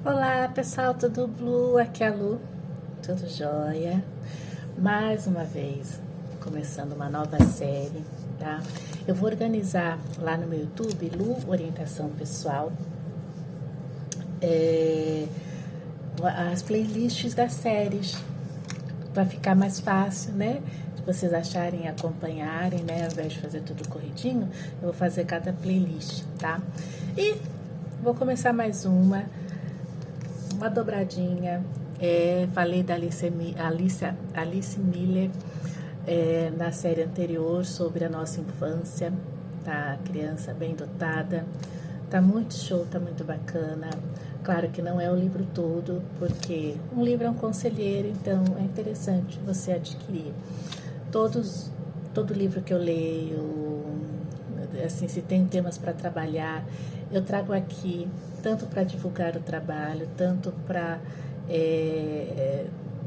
Olá pessoal, tudo Blue? Aqui é a Lu, tudo jóia? Mais uma vez, começando uma nova série, tá? Eu vou organizar lá no meu YouTube, Lu Orientação Pessoal, as playlists das séries, para ficar mais fácil, né? De vocês acharem e acompanharem, né? Ao invés de fazer tudo corridinho, eu vou fazer cada playlist, tá? E vou começar mais uma dobradinha. Falei da Alice Miller na série anterior sobre a nossa infância, tá? Criança bem dotada. Tá muito show, tá muito bacana. Claro que não é o livro todo, porque um livro é um conselheiro, então é interessante você adquirir. Todo livro que eu leio, assim, se tem temas para trabalhar, eu trago aqui, tanto para divulgar o trabalho, tanto para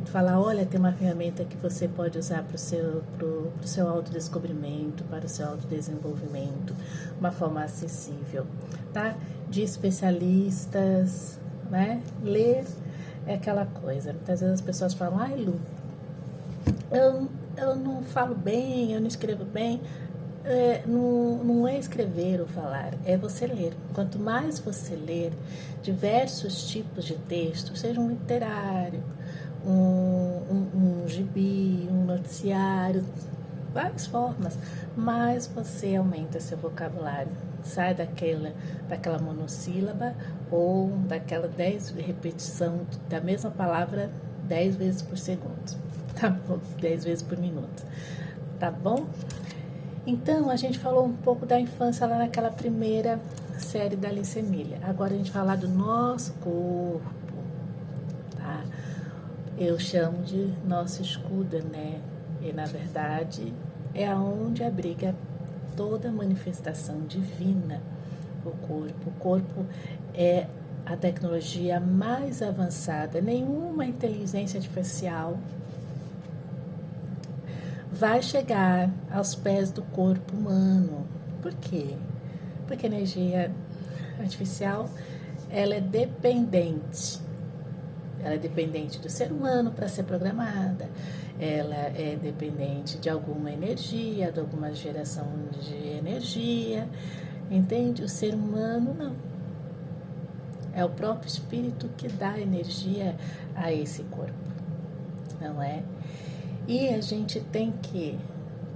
falar, olha, tem uma ferramenta que você pode usar para o seu autodescobrimento, para o seu autodesenvolvimento, uma forma acessível, tá? De especialistas, né? Ler é aquela coisa. Muitas vezes as pessoas falam, ai, Lu, eu não falo bem, eu não escrevo bem. Não é escrever ou falar, é você ler. Quanto mais você ler diversos tipos de texto, seja um literário, um gibi, um noticiário, várias formas, mais você aumenta seu vocabulário. Sai daquela monossílaba ou daquela 10 repetição da mesma palavra 10 vezes por segundo, tá bom? 10 vezes por minuto, tá bom? Então, a gente falou um pouco da infância lá naquela primeira série da Alice Miller. Agora a gente vai falar do nosso corpo, tá? Eu chamo de nosso escudo, né? E, na verdade, é aonde abriga toda a manifestação divina, o corpo. O corpo é a tecnologia mais avançada. Nenhuma inteligência artificial vai chegar aos pés do corpo humano. Por quê? Porque a energia artificial, ela é dependente. Ela é dependente do ser humano para ser programada. Ela é dependente de alguma energia, de alguma geração de energia. Entende? O ser humano não. É o próprio espírito que dá energia a esse corpo. Não é? E a gente tem que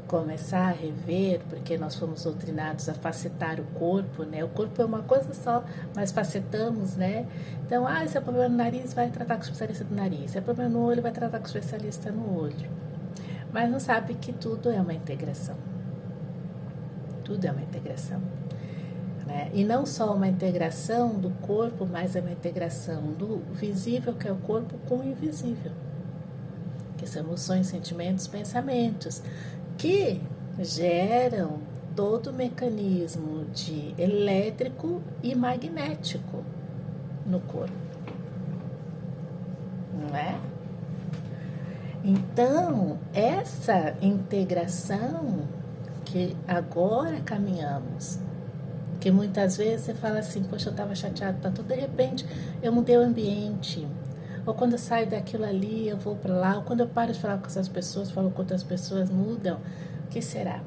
começar a rever, porque nós fomos doutrinados a facetar o corpo, né? O corpo é uma coisa só, mas facetamos, né? Então, se é problema no nariz, vai tratar com o especialista do nariz. Se é problema no olho, vai tratar com o especialista no olho. Mas não sabe que tudo é uma integração. Tudo é uma integração, né? E não só uma integração do corpo, mas é uma integração do visível, que é o corpo, com o invisível, que são emoções, sentimentos, pensamentos, que geram todo o mecanismo de elétrico e magnético no corpo, não é? Então, essa integração que agora caminhamos, que muitas vezes você fala assim, poxa, eu estava chateado, tá tudo, de repente eu mudei o ambiente. Ou quando eu saio daquilo ali, eu vou para lá. Ou quando eu paro de falar com essas pessoas, falo com outras pessoas, mudam. O que será?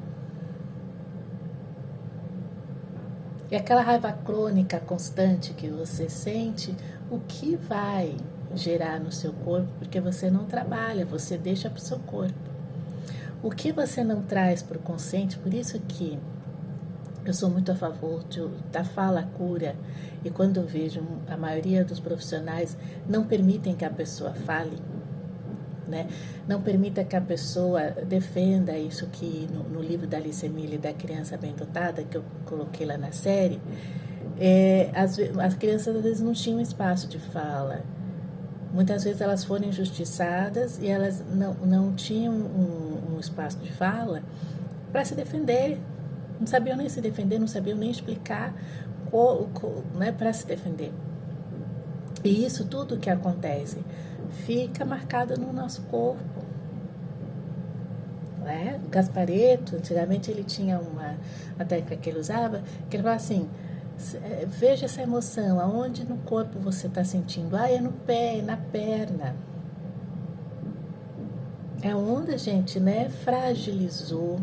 E aquela raiva crônica constante que você sente, o que vai gerar no seu corpo? Porque você não trabalha, você deixa para o seu corpo. O que você não traz para o consciente, por isso que eu sou muito a favor da fala cura, e quando eu vejo a maioria dos profissionais não permitem que a pessoa fale, né? Não permita que a pessoa defenda isso que no livro da Alice Miller, da criança bem dotada, que eu coloquei lá na série, as crianças às vezes não tinham espaço de fala. Muitas vezes elas foram injustiçadas e elas não tinham um espaço de fala para se defender. Não sabiam nem se defender, não sabiam nem explicar, né, para se defender. E isso tudo que acontece fica marcado no nosso corpo. Né? O Gasparetto, antigamente ele tinha uma técnica que ele usava, que ele falava assim, Veja essa emoção, aonde no corpo você está sentindo. Ah, é no pé, é na perna. É onde a gente, né, fragilizou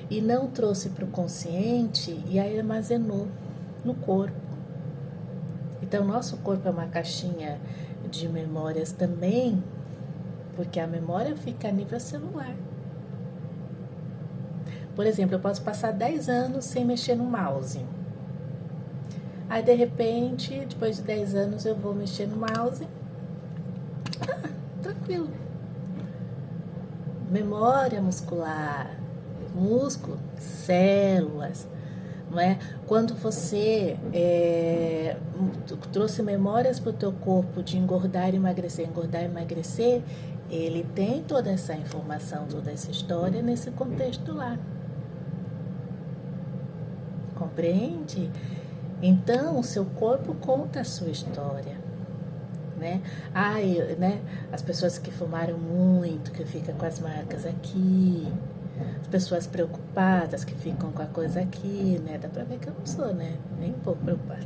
e não trouxe para o consciente e aí armazenou no corpo. Então, nosso corpo é uma caixinha de memórias também, porque a memória fica a nível celular. Por exemplo, eu posso passar 10 anos sem mexer no mouse. Aí, de repente, depois de 10 anos, eu vou mexer no mouse. Ah, tranquilo. Memória muscular, músculo, células, não é? Quando você trouxe memórias para o teu corpo de engordar e emagrecer, ele tem toda essa informação, toda essa história nesse contexto lá. Compreende? Então, o seu corpo conta a sua história. Né? Né? As pessoas que fumaram muito, que ficam com as marcas aqui, as pessoas preocupadas que ficam com a coisa aqui, né? Dá pra ver que eu não sou, né? Nem um pouco preocupada.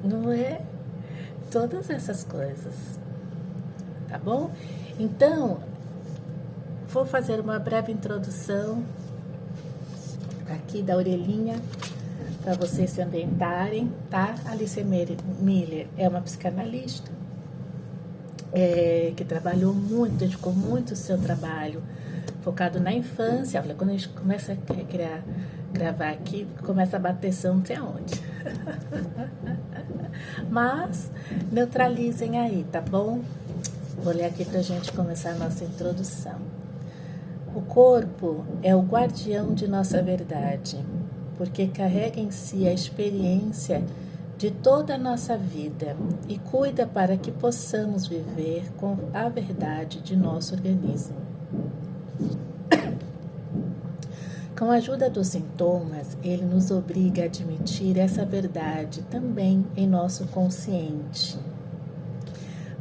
Não é? Todas essas coisas, tá bom? Então, vou fazer uma breve introdução aqui da orelhinha para vocês se ambientarem, tá? Alice Miller é uma psicanalista que trabalhou muito, dedicou muito o seu trabalho focado na infância. Olha, quando a gente começa a gravar aqui, começa a bater som não sei aonde. Mas neutralizem aí, tá bom? Vou ler aqui pra gente começar a nossa introdução. O corpo é o guardião de nossa verdade, porque carrega em si a experiência de toda a nossa vida e cuida para que possamos viver com a verdade de nosso organismo. Com a ajuda dos sintomas, ele nos obriga a admitir essa verdade também em nosso consciente,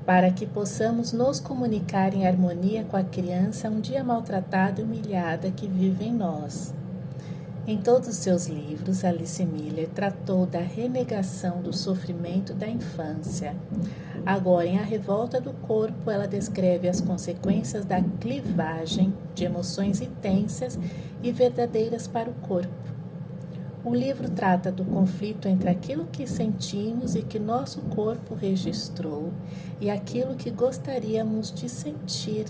para que possamos nos comunicar em harmonia com a criança um dia maltratada e humilhada que vive em nós. Em todos os seus livros, Alice Miller tratou da renegação do sofrimento da infância. Agora, em A Revolta do Corpo, ela descreve as consequências da clivagem de emoções intensas e verdadeiras para o corpo. O livro trata do conflito entre aquilo que sentimos e que nosso corpo registrou e aquilo que gostaríamos de sentir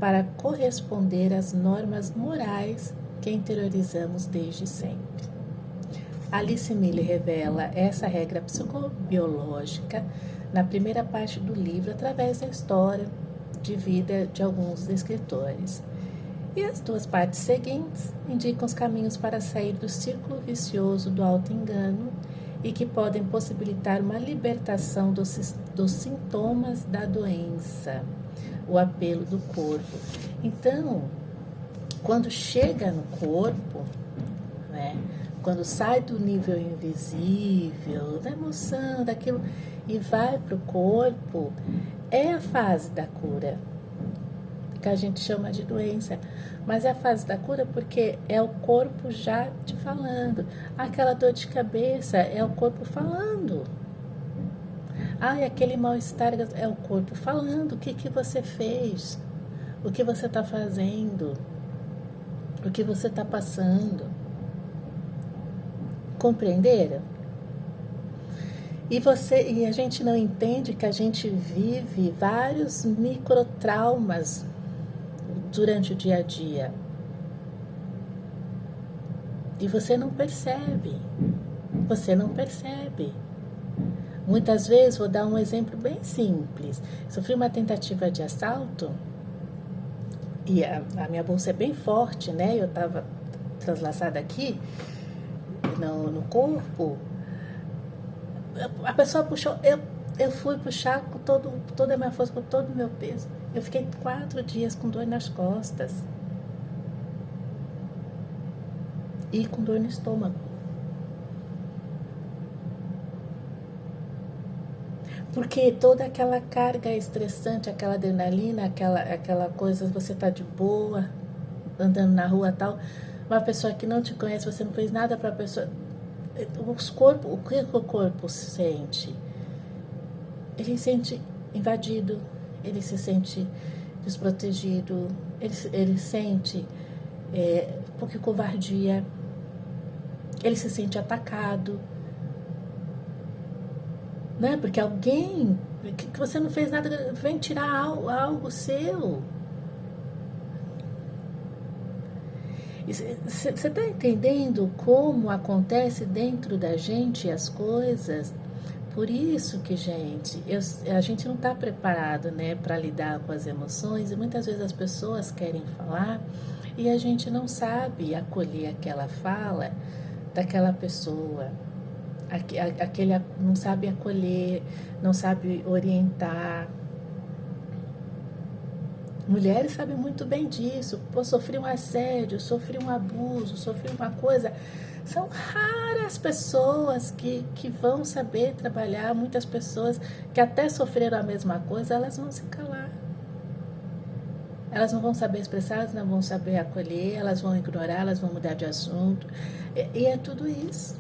para corresponder às normas morais que interiorizamos desde sempre. Alice Miller revela essa regra psicobiológica na primeira parte do livro através da história de vida de alguns escritores. E as duas partes seguintes indicam os caminhos para sair do círculo vicioso do auto-engano e que podem possibilitar uma libertação dos sintomas da doença, o apelo do corpo. Então, quando chega no corpo, né, quando sai do nível invisível, da emoção, daquilo, e vai para o corpo, é a fase da cura, que a gente chama de doença. Mas é a fase da cura porque é o corpo já te falando. Aquela dor de cabeça é o corpo falando. E aquele mal-estar é o corpo falando o que você fez, o que você está fazendo, o que você está passando. Compreenderam? E a gente não entende que a gente vive vários microtraumas durante o dia a dia. E você não percebe. Você não percebe. Muitas vezes, vou dar um exemplo bem simples. Sofri uma tentativa de assalto e a minha bolsa é bem forte, né? Eu estava translaçada aqui no corpo. A pessoa puxou, eu fui puxar com toda a minha força, com todo o meu peso. Eu fiquei 4 dias com dor nas costas e com dor no estômago. Porque toda aquela carga estressante, aquela adrenalina, aquela coisa, você tá de boa, andando na rua e tal, Uma pessoa que não te conhece, você não fez nada para a pessoa. O que o corpo sente? Ele se sente invadido, ele se sente desprotegido, ele sente um pouco de covardia, ele se sente atacado, né? Porque alguém que você não fez nada vem tirar algo seu. Você está entendendo como acontece dentro da gente as coisas? Por isso que, gente, a gente não está preparado, né, para lidar com as emoções, e muitas vezes as pessoas querem falar e a gente não sabe acolher aquela fala daquela pessoa, não sabe acolher, não sabe orientar. Mulheres sabem muito bem disso. Pô, sofri um assédio, sofri um abuso, sofri uma coisa. São raras pessoas que vão saber trabalhar. Muitas pessoas que até sofreram a mesma coisa, elas vão se calar. Elas não vão saber expressar, elas não vão saber acolher, elas vão ignorar, elas vão mudar de assunto. E é tudo isso.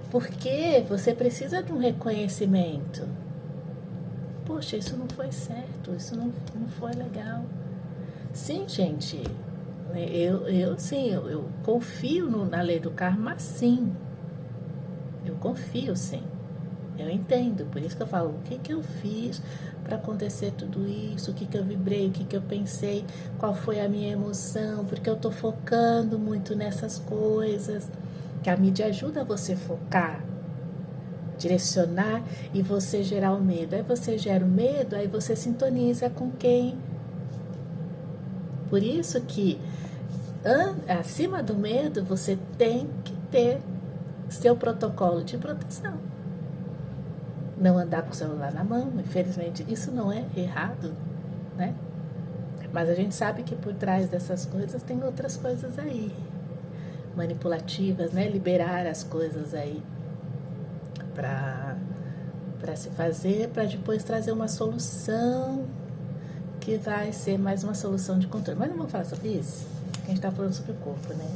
Porque você precisa de um reconhecimento. Poxa, isso não foi certo, isso não foi legal. Sim, gente, eu confio na lei do karma, sim. Eu confio, sim. Eu entendo, por isso que eu falo, o que eu fiz para acontecer tudo isso, o que eu vibrei, o que eu pensei, qual foi a minha emoção, porque eu tô focando muito nessas coisas, que a mídia ajuda você a focar, direcionar e você gerar o medo. Aí você gera o medo, aí você sintoniza com quem. Por isso que acima do medo você tem que ter seu protocolo de proteção. Não andar com o celular na mão, infelizmente isso não é errado, né? Mas a gente sabe que por trás dessas coisas tem outras coisas aí, manipulativas, né? Liberar as coisas aí para se fazer, para depois trazer uma solução que vai ser mais uma solução de controle. Mas não vamos falar sobre isso, a gente está falando sobre o corpo, né?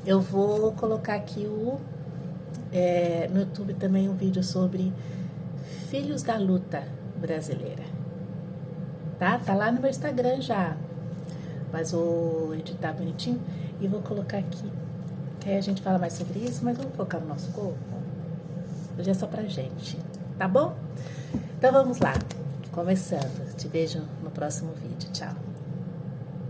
Eu vou colocar aqui no YouTube também um vídeo sobre filhos da luta brasileira, tá? Tá lá no meu Instagram já, mas vou editar bonitinho e vou colocar aqui. Que aí a gente fala mais sobre isso, mas vamos focar no nosso corpo. Hoje é só pra gente, tá bom? Então vamos lá, começando. Te vejo no próximo vídeo. Tchau.